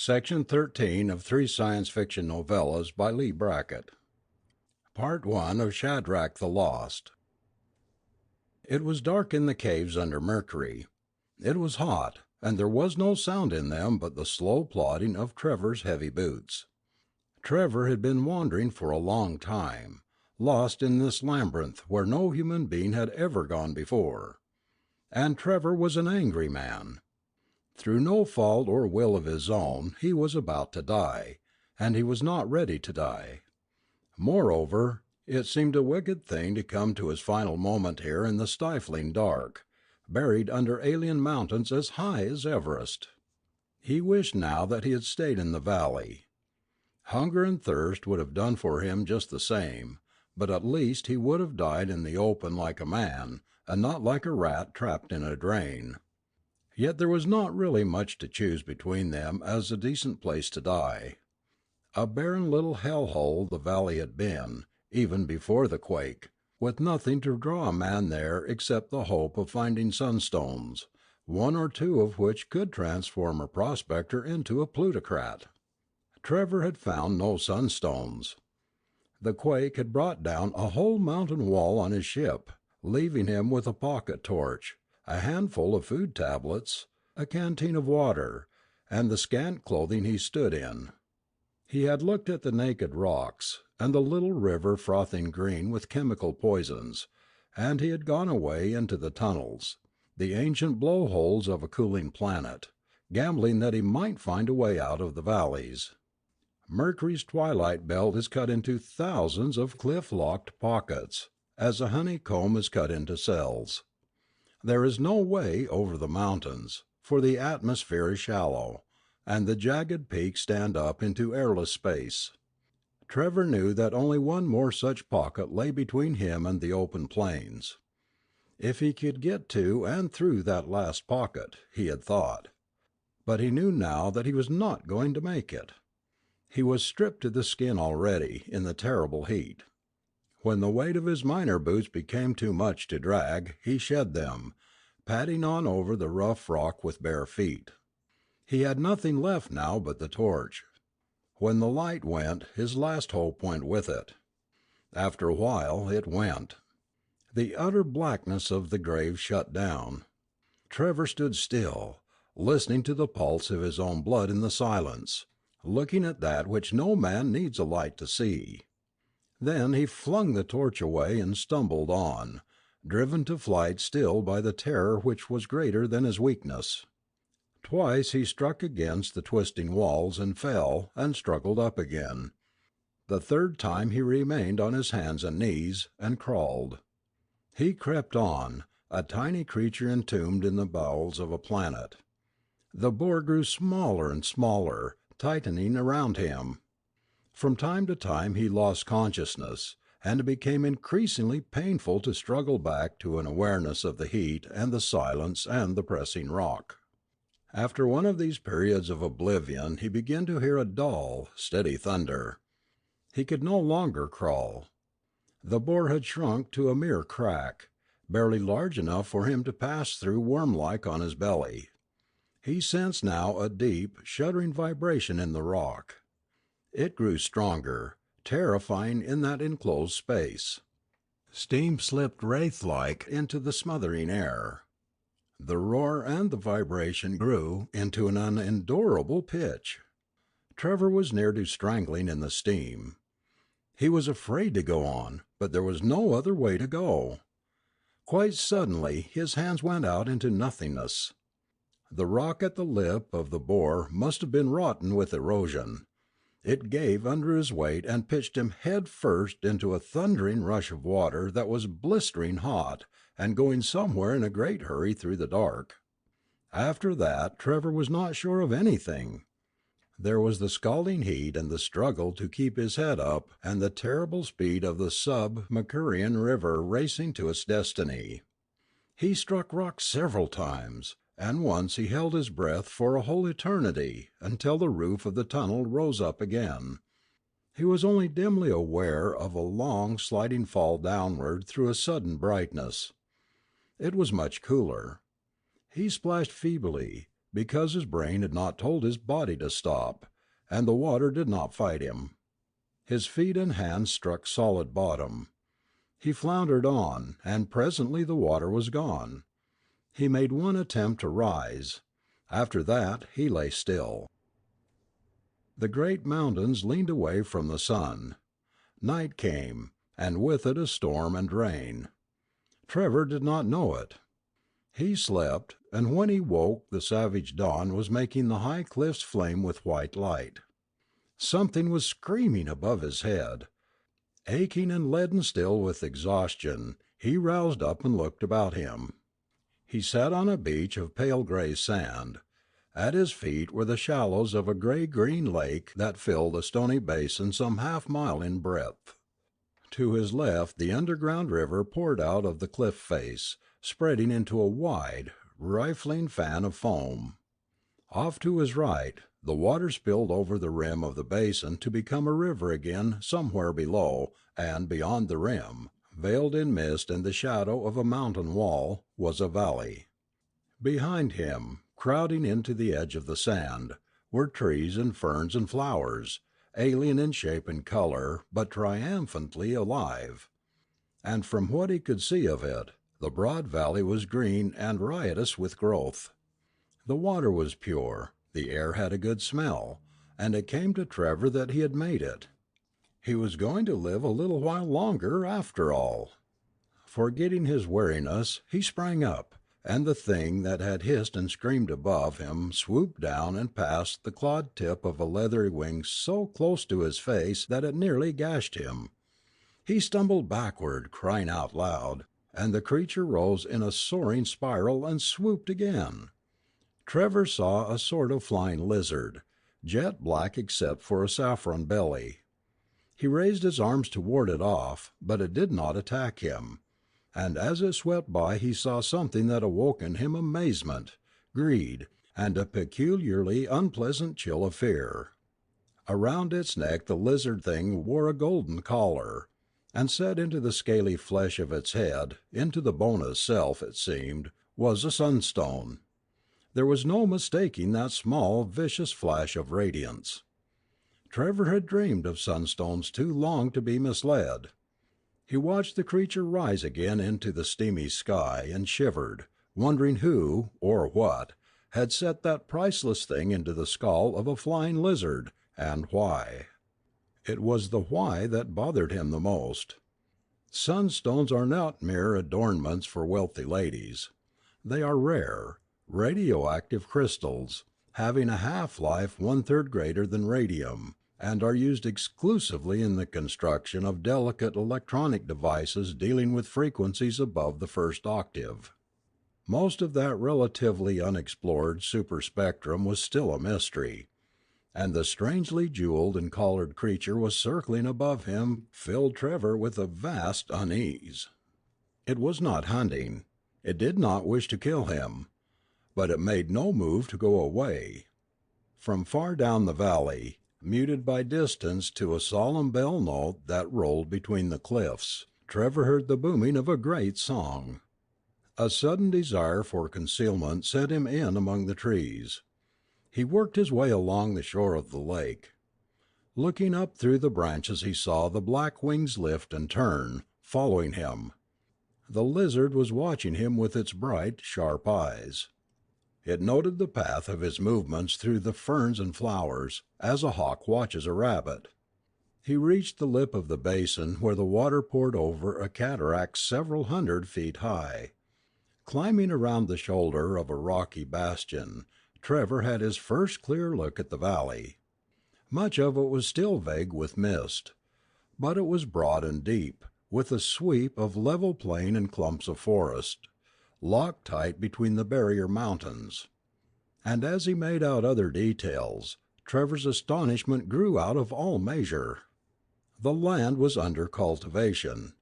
Section 13 of 3 Science Fiction Novellas by Leigh Brackett. Part 1 of Shadrach the Lost. It was dark in the caves under Mercury. It was hot, and there was no sound in them but the slow plodding of Trevor's heavy boots. Trevor had been wandering for a long time, lost in this labyrinth where no human being had ever gone before. And Trevor was an angry man. Through no fault or will of his own he was about to die, and he was not ready to die. Moreover, it seemed a wicked thing to come to his final moment here in the stifling dark, buried under alien mountains as high as Everest. He wished now that he had stayed in the valley. Hunger and thirst would have done for him just the same, but at least he would have died in the open like a man, and not like a rat trapped in a drain. Yet there was not really much to choose between them as a decent place to die. A barren little hell-hole the valley had been, even before the quake, with nothing to draw a man there except the hope of finding sunstones, one or two of which could transform a prospector into a plutocrat. Trevor had found no sunstones. The quake had brought down a whole mountain wall on his ship, leaving him with a pocket torch, a handful of food tablets, a canteen of water, and the scant clothing he stood in. He had looked at the naked rocks, and the little river frothing green with chemical poisons, and he had gone away into the tunnels, the ancient blowholes of a cooling planet, gambling that he might find a way out of the valleys. Mercury's twilight belt is cut into thousands of cliff-locked pockets, as a honeycomb is cut into cells. There is no way over the mountains, for the atmosphere is shallow, and the jagged peaks stand up into airless space. Trevor knew that only one more such pocket lay between him and the open plains. If he could get to and through that last pocket, he had thought. But he knew now that he was not going to make it. He was stripped to the skin already in the terrible heat. When the weight of his miner boots became too much to drag, he shed them, padding on over the rough rock with bare feet. He had nothing left now but the torch. When the light went, his last hope went with it. After a while it went. The utter blackness of the grave shut down. Trevor stood still, listening to the pulse of his own blood in the silence, looking at that which no man needs a light to see. Then he flung the torch away and stumbled on, driven to flight still by the terror which was greater than his weakness. Twice he struck against the twisting walls and fell and struggled up again. The third time he remained on his hands and knees and crawled. He crept on, a tiny creature entombed in the bowels of a planet. The bore grew smaller and smaller, tightening around him. From time to time he lost consciousness, and it became increasingly painful to struggle back to an awareness of the heat and the silence and the pressing rock. After one of these periods of oblivion he began to hear a dull, steady thunder. He could no longer crawl. The bore had shrunk to a mere crack, barely large enough for him to pass through worm-like on his belly. He sensed now a deep, shuddering vibration in the rock. It grew stronger, terrifying in that enclosed space. Steam slipped wraith-like into the smothering air. The roar and the vibration grew into an unendurable pitch. Trevor was near to strangling in the steam. He was afraid to go on, but there was no other way to go. Quite suddenly his hands went out into nothingness. The rock at the lip of the bore must have been rotten with erosion. It gave under his weight and pitched him head first into a thundering rush of water that was blistering hot, and going somewhere in a great hurry through the dark. After that Trevor was not sure of anything. There was the scalding heat and the struggle to keep his head up and the terrible speed of the Mercurian river racing to its destiny. He struck rock several times, and once he held his breath for a whole eternity until the roof of the tunnel rose up again. He was only dimly aware of a long sliding fall downward through a sudden brightness. It was much cooler. He splashed feebly, because his brain had not told his body to stop, and the water did not fight him. His feet and hands struck solid bottom. He floundered on, and presently the water was gone. He made one attempt to rise. After that he lay still. The great mountains leaned away from the sun. Night came, and with it a storm and rain. Trevor did not know it. He slept, and when he woke the savage dawn was making the high cliffs flame with white light. Something was screaming above his head. Aching and leaden still with exhaustion, he roused up and looked about him. He sat on a beach of pale grey sand. At his feet were the shallows of a grey-green lake that filled a stony basin some half-mile in breadth. To his left the underground river poured out of the cliff face, spreading into a wide, rifling fan of foam. Off to his right, the water spilled over the rim of the basin to become a river again somewhere below, and beyond the rim, veiled in mist and the shadow of a mountain wall, was a valley. Behind him, crowding into the edge of the sand, were trees and ferns and flowers, alien in shape and colour, but triumphantly alive. And from what he could see of it, the broad valley was green and riotous with growth. The water was pure, the air had a good smell, and it came to Trevor that he had made it. He was going to live a little while longer, after all. Forgetting his weariness, he sprang up, and the thing that had hissed and screamed above him swooped down and passed the clawed tip of a leathery wing so close to his face that it nearly gashed him. He stumbled backward, crying out loud, and the creature rose in a soaring spiral and swooped again. Trevor saw a sort of flying lizard, jet black except for a saffron belly. He raised his arms to ward it off, but it did not attack him, and as it swept by he saw something that awoke in him amazement, greed, and a peculiarly unpleasant chill of fear. Around its neck the lizard thing wore a golden collar, and set into the scaly flesh of its head, into the bone itself, it seemed, was a sunstone. There was no mistaking that small, vicious flash of radiance. Trevor had dreamed of sunstones too long to be misled. He watched the creature rise again into the steamy sky, and shivered, wondering who, or what, had set that priceless thing into the skull of a flying lizard, and why. It was the why that bothered him the most. Sunstones are not mere adornments for wealthy ladies. They are rare, radioactive crystals, having a half-life 1/3 greater than radium, and are used exclusively in the construction of delicate electronic devices dealing with frequencies above the first octave. Most of that relatively unexplored superspectrum was still a mystery, and the strangely jewelled and collared creature was circling above him filled Trevor with a vast unease. It was not hunting. It did not wish to kill him, but it made no move to go away. From far down the valley, muted by distance to a solemn bell note that rolled between the cliffs, Trevor heard the booming of a great song. A sudden desire for concealment set him in among the trees. He worked his way along the shore of the lake. Looking up through the branches he saw the black wings lift and turn, following him. The lizard was watching him with its bright, sharp eyes. It noted the path of his movements through the ferns and flowers, as a hawk watches a rabbit. He reached the lip of the basin where the water poured over a cataract several 100 feet high. Climbing around the shoulder of a rocky bastion, Trevor had his first clear look at the valley. Much of it was still vague with mist, but it was broad and deep, with a sweep of level plain and clumps of forest, locked tight between the barrier mountains. And as he made out other details, Trevor's astonishment grew out of all measure. The land was under cultivation.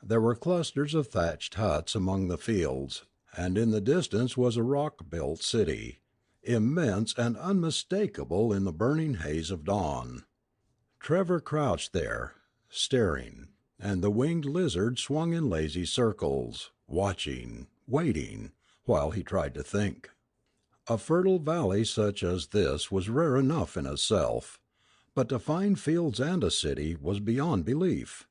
There were clusters of thatched huts among the fields, and in the distance was a rock-built city, immense and unmistakable in the burning haze of dawn. Trevor crouched there, staring, and the winged lizard swung in lazy circles, watching, waiting, while he tried to think. A fertile valley such as this was rare enough in itself, but to find fields and a city was beyond belief.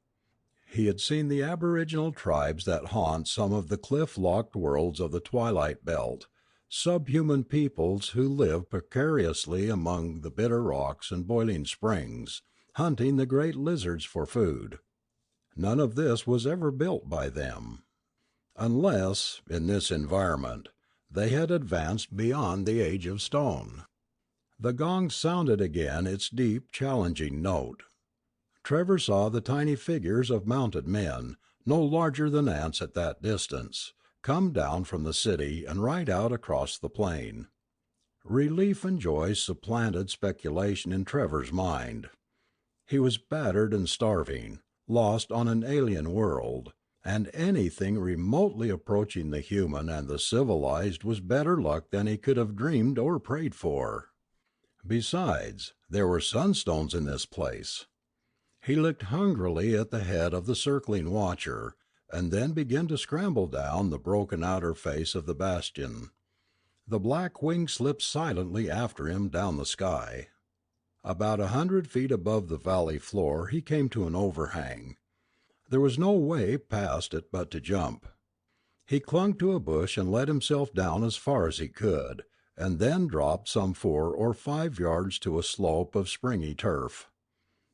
He had seen the aboriginal tribes that haunt some of the cliff-locked worlds of the twilight belt, subhuman peoples who live precariously among the bitter rocks and boiling springs, hunting the great lizards for food. None of this was ever built by them. Unless, in this environment, they had advanced beyond the age of stone. The gong sounded again its deep, challenging note. Trevor saw the tiny figures of mounted men, no larger than ants at that distance, come down from the city and ride out across the plain. Relief and joy supplanted speculation in Trevor's mind. He was battered and starving, lost on an alien world, and anything remotely approaching the human and the civilized was better luck than he could have dreamed or prayed for. Besides, there were sunstones in this place. He looked hungrily at the head of the circling watcher, and then began to scramble down the broken outer face of the bastion. The black wing slipped silently after him down the sky. About 100 feet above the valley floor he came to an overhang. There was no way past it but to jump. He clung to a bush and let himself down as far as he could, and then dropped some 4 or 5 yards to a slope of springy turf.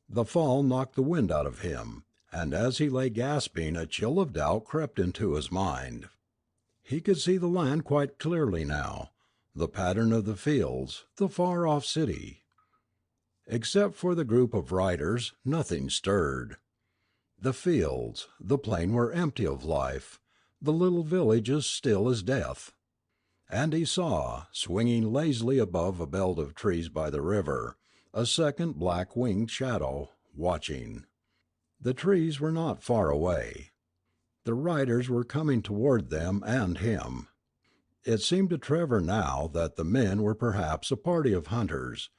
The fall knocked the wind out of him, and as he lay gasping a chill of doubt crept into his mind. He could see the land quite clearly now, the pattern of the fields, the far-off city. Except for the group of riders, nothing stirred. The fields, the plain were empty of life, the little village as still as death. And he saw, swinging lazily above a belt of trees by the river, a second black-winged shadow, watching. The trees were not far away. The riders were coming toward them and him. It seemed to Trevor now that the men were perhaps a party of hunters,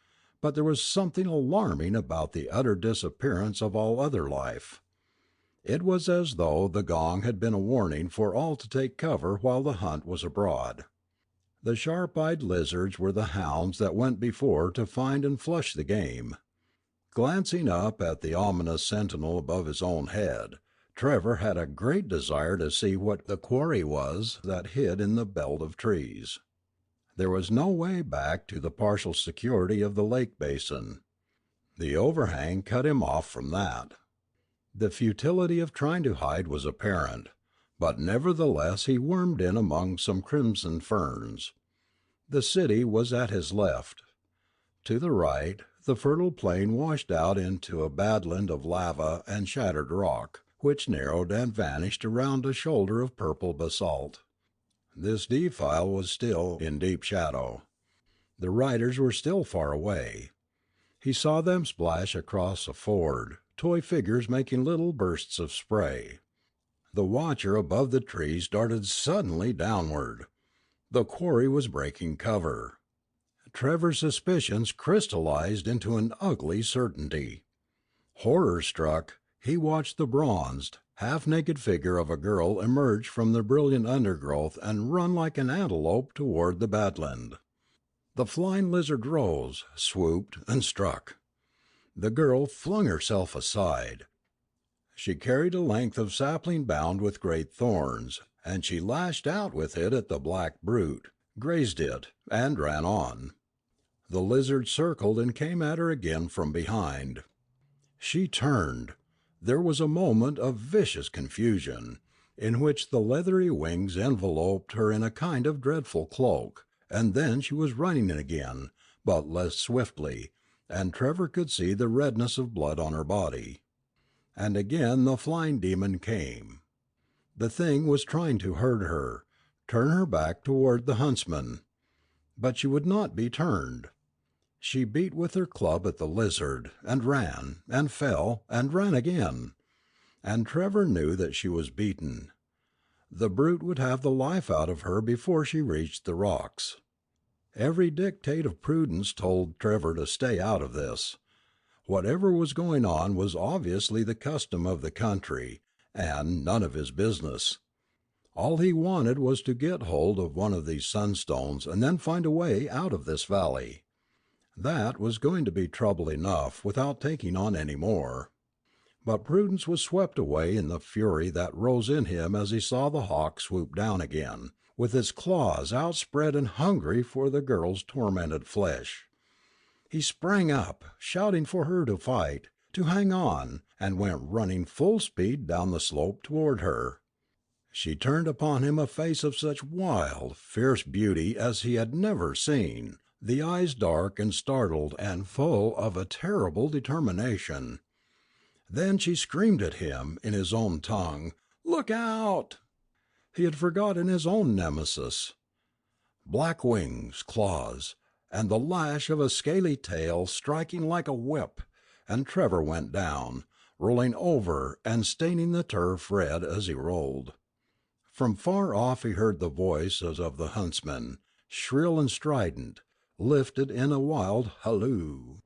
but there was something alarming about the utter disappearance of all other life. It was as though the gong had been a warning for all to take cover while the hunt was abroad. The sharp-eyed lizards were the hounds that went before to find and flush the game. Glancing up at the ominous sentinel above his own head, Trevor had a great desire to see what the quarry was that hid in the belt of trees. There was no way back to the partial security of the lake basin. The overhang cut him off from that. The futility of trying to hide was apparent, but nevertheless he wormed in among some crimson ferns. The city was at his left. To the right, the fertile plain washed out into a badland of lava and shattered rock, which narrowed and vanished around a shoulder of purple basalt. This defile was still in deep shadow. The riders were still far away. He saw them splash across a ford, toy figures making little bursts of spray. The watcher above the trees darted suddenly downward. The quarry was breaking cover. Trevor's suspicions crystallized into an ugly certainty. Horror-struck, he watched the bronzed, half-naked figure of a girl emerge from the brilliant undergrowth and run like an antelope toward the badland. The flying lizard rose, swooped, and struck. The girl flung herself aside. She carried a length of sapling bound with great thorns, and she lashed out with it at the black brute, grazed it, and ran on. The lizard circled and came at her again from behind. She turned. There was a moment of vicious confusion, in which the leathery wings enveloped her in a kind of dreadful cloak, and then she was running again, but less swiftly, and Trevor could see the redness of blood on her body. And again the flying demon came. The thing was trying to hurt her, turn her back toward the huntsman. But she would not be turned. She beat with her club at the lizard, and ran, and fell, and ran again. And Trevor knew that she was beaten. The brute would have the life out of her before she reached the rocks. Every dictate of prudence told Trevor to stay out of this. Whatever was going on was obviously the custom of the country, and none of his business. All he wanted was to get hold of one of these sunstones and then find a way out of this valley. That was going to be trouble enough without taking on any more. But prudence was swept away in the fury that rose in him as he saw the hawk swoop down again, with its claws outspread and hungry for the girl's tormented flesh. He sprang up, shouting for her to fight, to hang on, and went running full speed down the slope toward her. She turned upon him a face of such wild, fierce beauty as he had never seen, the eyes dark and startled and full of a terrible determination. Then she screamed at him, in his own tongue, "Look out!" He had forgotten his own nemesis. Black wings, claws, and the lash of a scaly tail striking like a whip, and Trevor went down, rolling over and staining the turf red as he rolled. From far off he heard the voices of the huntsmen, shrill and strident, lifted in a wild halloo.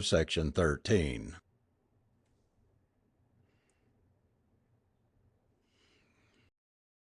Section 13.